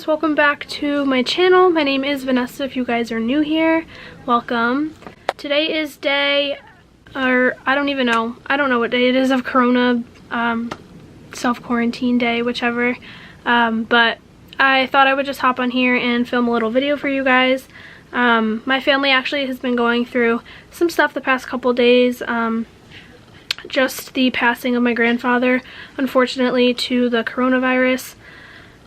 welcome back to my channel. My name is Vanessa. If you guys are new here, welcome. Today is day, or I don't know what day it is of Corona, self-quarantine day, whichever. But I thought I would just hop on here and film a little video for you guys. My family actually has been going through some stuff the past couple days. Just the passing of my grandfather, unfortunately, to the coronavirus.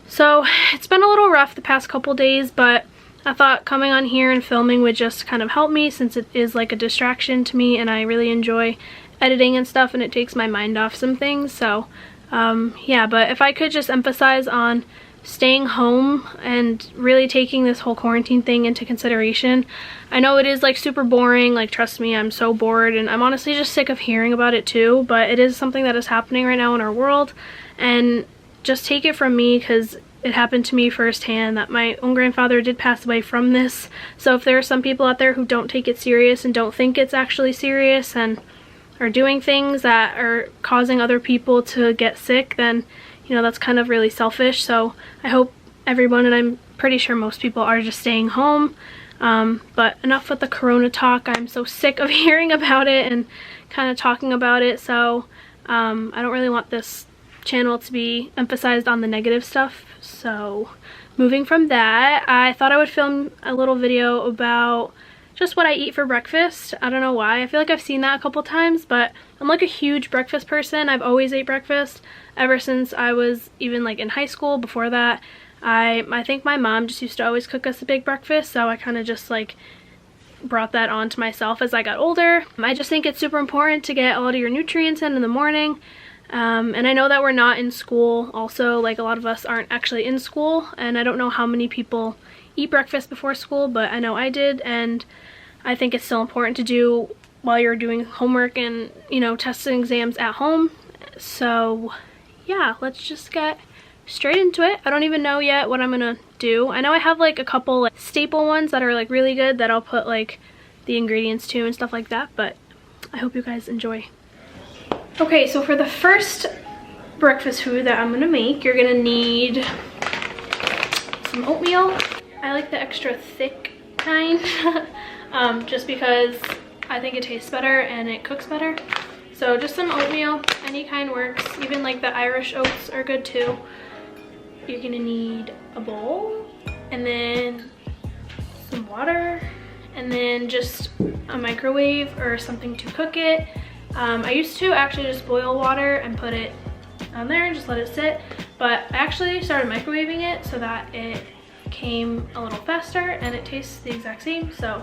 So it's been a little rough the past couple days, but I thought coming on here and filming would just kind of help me, since it is like a distraction to me and I really enjoy editing and stuff, and it takes my mind off some things. So yeah, but if I could just emphasize on staying home and really taking this whole quarantine thing into consideration. I know it is like super boring, like trust me, I'm so bored, and I'm honestly just sick of hearing about it too, but it is something that is happening right now in our world. And just take it from me, because it happened to me firsthand that my own grandfather did pass away from this. So if there are some people out there who don't take it serious and don't think it's actually serious and are doing things that are causing other people to get sick, then you know, that's kind of really selfish. So I hope everyone, and I'm pretty sure most people, are just staying home. But enough with the corona talk. I'm so sick of hearing about it and kind of talking about it. So I don't really want this channel to be emphasized on the negative stuff. So moving from that, I thought I would film a little video about just what I eat for breakfast. I don't know why. I feel like I've seen that a couple times, but I'm like a huge breakfast person. I've always ate breakfast ever since I was even like in high school. Before that, I think my mom just used to always cook us a big breakfast, so I kind of just like brought that on to myself as I got older. I just think it's super important to get a lot of your nutrients in the morning. And I know that we're not in school also, like a lot of us aren't actually in school, and I don't know how many people eat breakfast before school, but I know I did, and I think it's still important to do while you're doing homework and, you know, tests and exams at home. So yeah, let's just get straight into it. I don't even know yet what I'm gonna do. I know I have like a couple like staple ones that are like really good that I'll put like the ingredients to and stuff like that, but I hope you guys enjoy. Okay, so for the first breakfast food that I'm gonna make, you're gonna need some oatmeal. I like the extra thick kind, just because I think it tastes better and it cooks better. So just some oatmeal, any kind works. Even like the Irish oats are good too. You're gonna need a bowl, and then some water, and then just a microwave or something to cook it. I used to actually just boil water and put it on there and just let it sit, but I actually started microwaving it so that it came a little faster and it tastes the exact same. So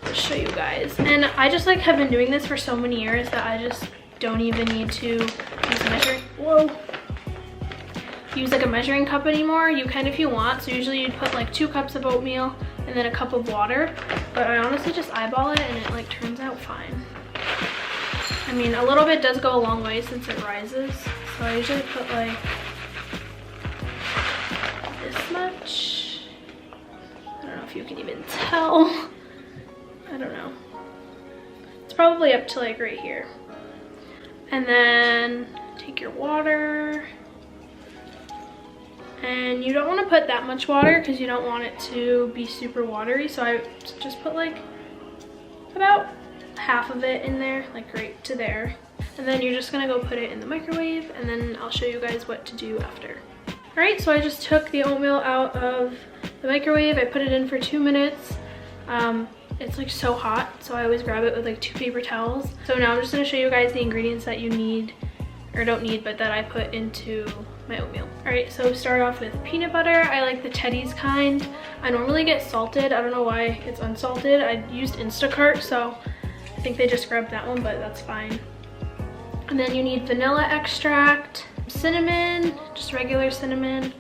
I'll show you guys. And I just like have been doing this for so many years that I just don't even need to use like a measuring cup anymore. You can if you want. So usually you'd put like 2 cups of oatmeal and then a cup of water, but I honestly just eyeball it and it like turns out fine. I mean, a little bit does go a long way since it rises, so I usually put like this much. I don't know if you can even tell. I don't know. It's probably up to like right here. And then take your water. And you don't want to put that much water because you don't want it to be super watery, so I just put like about half of it in there, like right to there. And then you're just gonna go put it in the microwave, and then I'll show you guys what to do after. All right, so I just took the oatmeal out of the microwave. I put it in for 2 minutes. It's like so hot, so I always grab it with like 2 paper towels. So now I'm just gonna show you guys the ingredients that you need, or don't need, but that I put into my oatmeal. All right, so start off with peanut butter. I like the Teddy's kind. I normally get salted. I don't know why it's unsalted. I used Instacart, so I think they just grabbed that one, but that's fine. And then you need vanilla extract, cinnamon, just regular cinnamon.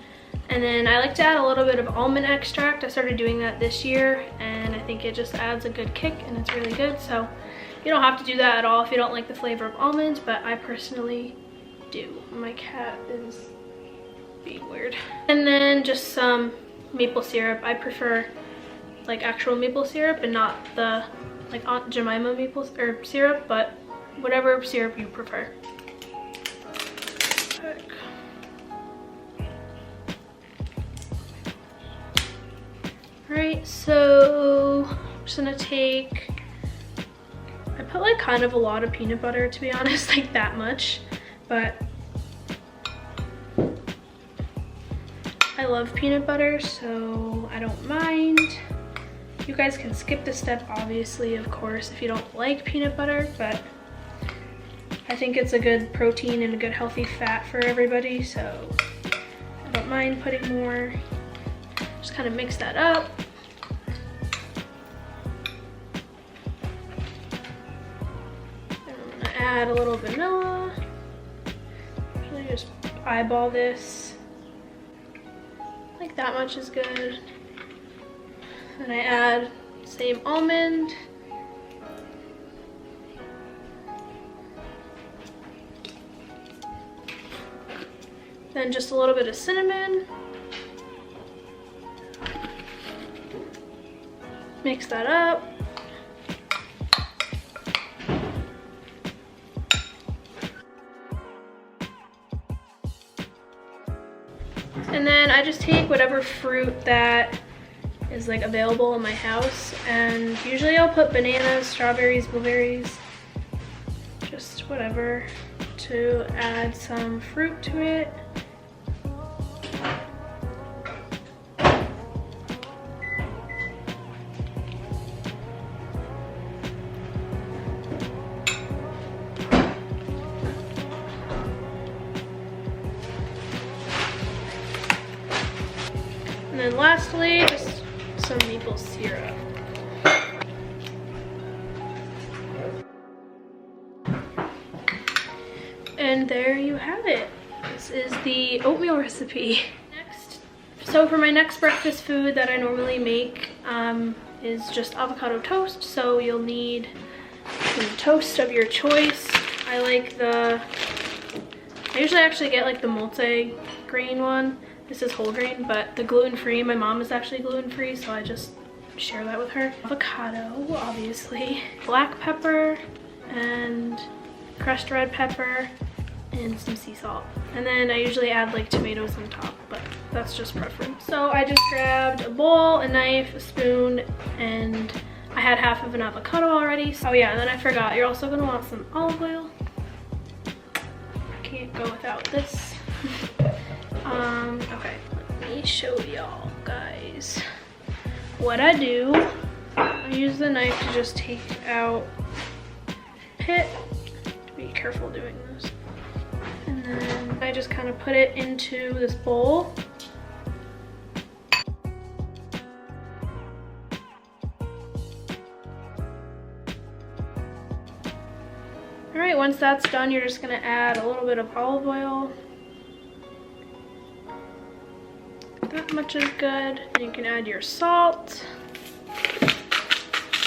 And then I like to add a little bit of almond extract. I started doing that this year, and I think it just adds a good kick and it's really good. So you don't have to do that at all if you don't like the flavor of almonds, but I personally do. My cat is being weird. And then just some maple syrup. I prefer like actual maple syrup and not the like Aunt Jemima maple syrup, but whatever syrup you prefer. Alright, so I'm just gonna take, I put like kind of a lot of peanut butter, to be honest, like that much, but I love peanut butter, so I don't mind. You guys can skip this step, obviously, of course, if you don't like peanut butter, but I think it's a good protein and a good healthy fat for everybody, so I don't mind putting more. Just kind of mix that up. And I'm gonna add a little vanilla. Usually just eyeball this. Like that much is good. Then I add same almond. Then just a little bit of cinnamon. Mix that up. And then I just take whatever fruit that is like available in my house, and usually I'll put bananas, strawberries, blueberries, just whatever to add some fruit to it. And then lastly, just some maple syrup. And there you have it. This is the oatmeal recipe. So for my next breakfast food that I normally make is just avocado toast. So you'll need some toast of your choice. I usually actually get like the multi-grain one. This is whole grain, but the gluten-free, my mom is actually gluten-free, so I just share that with her. Avocado, obviously. Black pepper and crushed red pepper and some sea salt. And then I usually add like tomatoes on top, but that's just preference. So I just grabbed a bowl, a knife, a spoon, and I had half of an avocado already. Oh yeah, and then I forgot, you're also gonna want some olive oil. Can't go without this. Okay, let me show y'all guys what I do. I use the knife to just take out pit. Be careful doing this. And then I just kind of put it into this bowl. All right, once that's done, you're just gonna add a little bit of olive oil. That much is good. And you can add your salt.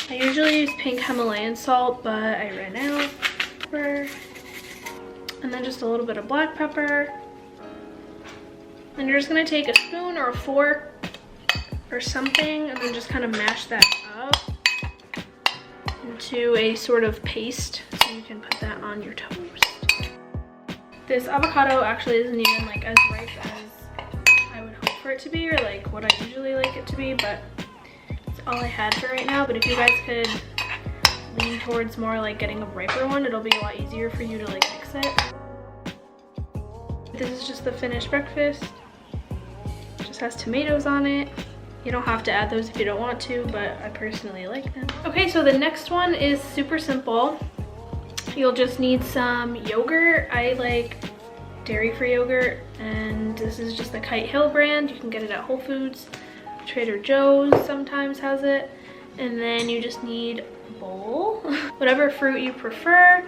I usually use pink Himalayan salt, but I ran out. And then just a little bit of black pepper. And you're just gonna take a spoon or a fork or something and then just kind of mash that up into a sort of paste, so you can put that on your toast. This avocado actually isn't even like as ripe as I would hope for it to be, or like what I usually like it to be, but it's all I had for right now. But if you guys could lean towards more like getting a riper one, it'll be a lot easier for you to like mix it. This is just the finished breakfast. It just has tomatoes on it. You don't have to add those if you don't want to, but I personally like them. Okay, so the next one is super simple. You'll just need some yogurt. I like dairy-free yogurt, and this is just the Kite Hill brand. You can get it at Whole Foods. Trader Joe's sometimes has it. And then you just need a bowl, whatever fruit you prefer.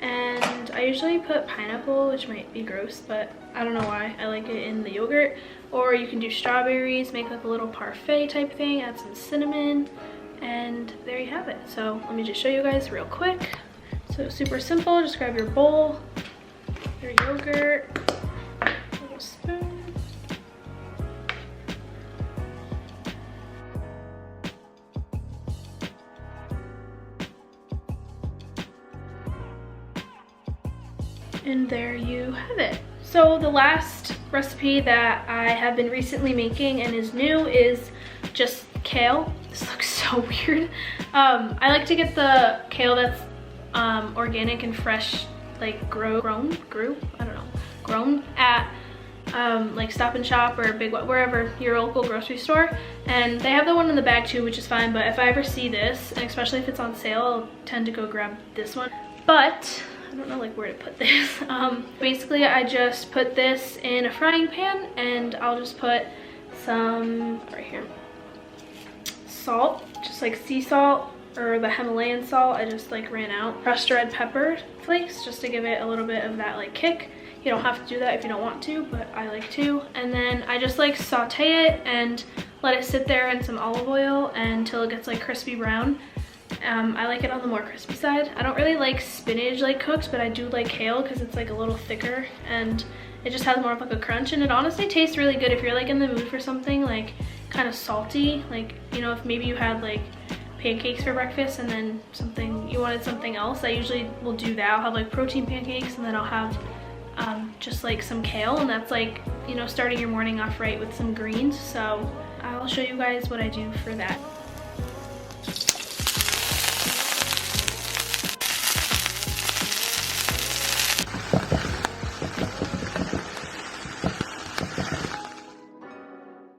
And I usually put pineapple, which might be gross, but I don't know why. I like it in the yogurt. Or you can do strawberries, make like a little parfait type thing, add some cinnamon, and there you have it. So let me just show you guys real quick. So super simple, just grab your bowl, your yogurt, a little spoon. And there you have it. So the last recipe that I have been recently making and is new is just kale. This looks so weird. I like to get the kale that's organic and fresh, like grown at like Stop and Shop or Big What, wherever your local grocery store. And they have the one in the bag too, which is fine, but if I ever see this, and especially if it's on sale, I'll tend to go grab this one. But I don't know like where to put this. Basically I just put this in a frying pan, and I'll just put some right here salt, just like sea salt or the Himalayan salt. I just like ran out. Crushed red pepper flakes just to give it a little bit of that like kick. You don't have to do that if you don't want to, but I like to. And then I just like saute it and let it sit there in some olive oil until it gets like crispy brown. I like it on the more crispy side. I don't really like spinach like cooked, but I do like kale because it's like a little thicker and it just has more of like a crunch, and it honestly tastes really good if you're like in the mood for something like kind of salty. Like, you know, if maybe you had like pancakes for breakfast and then you wanted something else, I usually will do that. I'll have like protein pancakes and then I'll have just like some kale, and that's like, you know, starting your morning off right with some greens. So I'll show you guys what I do for that.